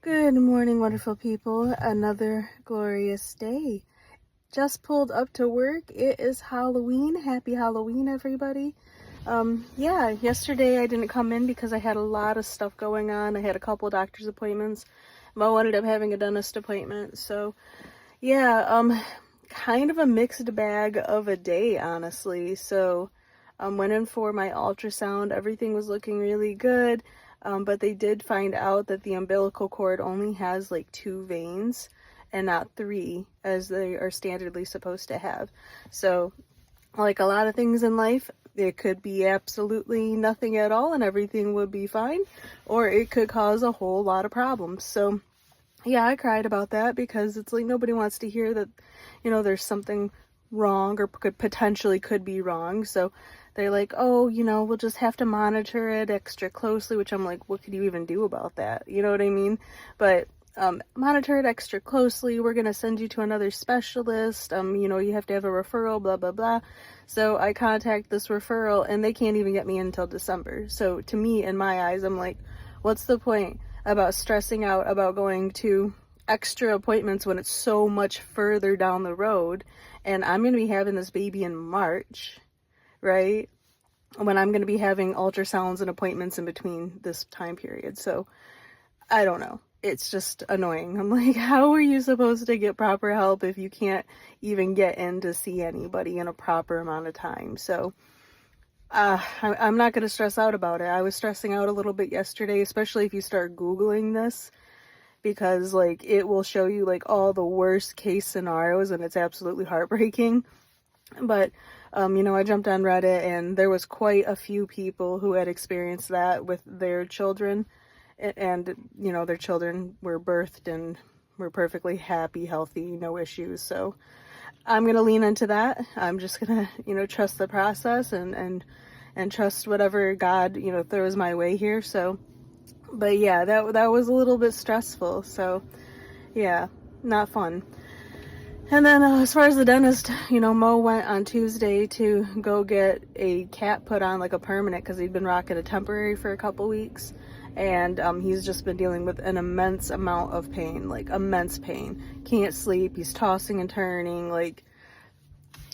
Good morning, wonderful people. Another glorious day. Just pulled up to work. It is Halloween. Happy Halloween, everybody. Yeah, yesterday I didn't come in because I had a lot of stuff going on. I had a couple doctor's appointments. Mo ended up having a dentist appointment. So, yeah, kind of a mixed bag of a day, honestly. So, went in for my ultrasound. Everything was looking really good. But they did find out that the umbilical cord only has like 2 veins and not 3 as they are standardly supposed to have. So, like a lot of things in life, it could be absolutely nothing at all and everything would be fine, or it could cause a whole lot of problems. So, yeah, I cried about that because it's like nobody wants to hear that, there's something wrong or could be wrong. So they're like, oh, we'll just have to monitor it extra closely, which I'm like, what could you even do about that? You know what I mean? But monitor it extra closely. We're going to send you to another specialist. You have to have a referral, blah, blah, blah. So I contact this referral and they can't even get me until December. So to me, in my eyes, I'm like, what's the point about stressing out about going to extra appointments when it's so much further down the road? And I'm going to be having this baby in March, right? When I'm going to be having ultrasounds and appointments in between this time period. So I don't know. It's just annoying. I'm like, how are you supposed to get proper help if you can't even get in to see anybody in a proper amount of time? So I'm not going to stress out about it. I was stressing out a little bit yesterday, especially if you start Googling this, because like it will show you like all the worst case scenarios and it's absolutely heartbreaking. But, I jumped on Reddit and there was quite a few people who had experienced that with their children. And, their children were birthed and were perfectly happy, healthy, no issues. So I'm going to lean into that. I'm just going to, trust the process and trust whatever God, throws my way here. So, but yeah, that was a little bit stressful. So yeah, not fun. And then as far as the dentist, Mo went on Tuesday to go get a cap put on, like a permanent, because he'd been rocking a temporary for a couple weeks. And he's just been dealing with an immense amount of pain, like immense pain. Can't sleep. He's tossing and turning. Like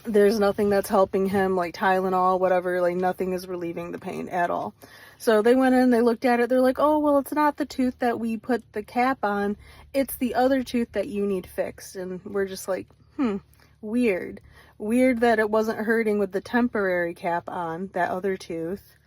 there's nothing that's helping him, like Tylenol, whatever. Like nothing is relieving the pain at all. So they went in, they looked at it. They're like, oh, well, it's not the tooth that we put the cap on. It's the other tooth that you need fixed. And we're just like, weird. Weird that it wasn't hurting with the temporary cap on that other tooth.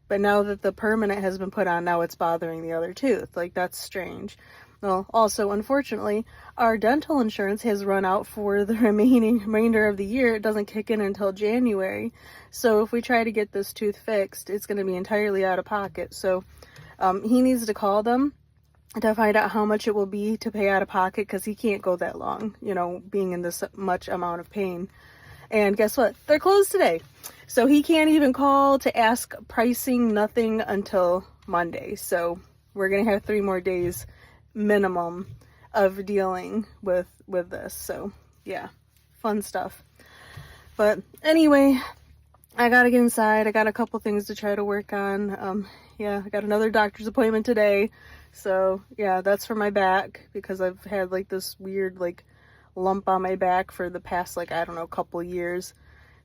But now that the permanent has been put on, now it's bothering the other tooth. Like, that's strange. Well, also, unfortunately, our dental insurance has run out for the remainder of the year. It doesn't kick in until January. So if we try to get this tooth fixed, it's going to be entirely out of pocket. So he needs to call them to find out how much it will be to pay out of pocket, because he can't go that long, being in this much amount of pain. And guess what? They're closed today. So he can't even call to ask pricing, nothing until Monday. So we're going to have 3 more days minimum of dealing with this. So yeah, fun stuff. But anyway, I got to get inside. I got a couple things to try to work on. I got another doctor's appointment today. So yeah, that's for my back, because I've had like this weird like lump on my back for the past couple years.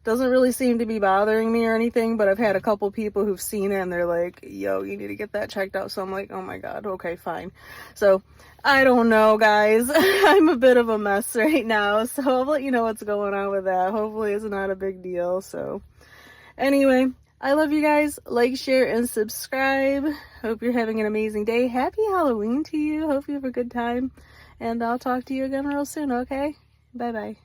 Doesn't really seem to be bothering me or anything, but I've had a couple people who've seen it and they're like, yo, you need to get that checked out. So I'm like, oh my God, okay, fine. So I don't know, guys. I'm a bit of a mess right now, so I'll let you know what's going on with that. Hopefully it's not a big deal. So anyway, I love you guys. Like, share, and subscribe. Hope you're having an amazing day. Happy Halloween to you. Hope you have a good time. And I'll talk to you again real soon, okay? Bye-bye.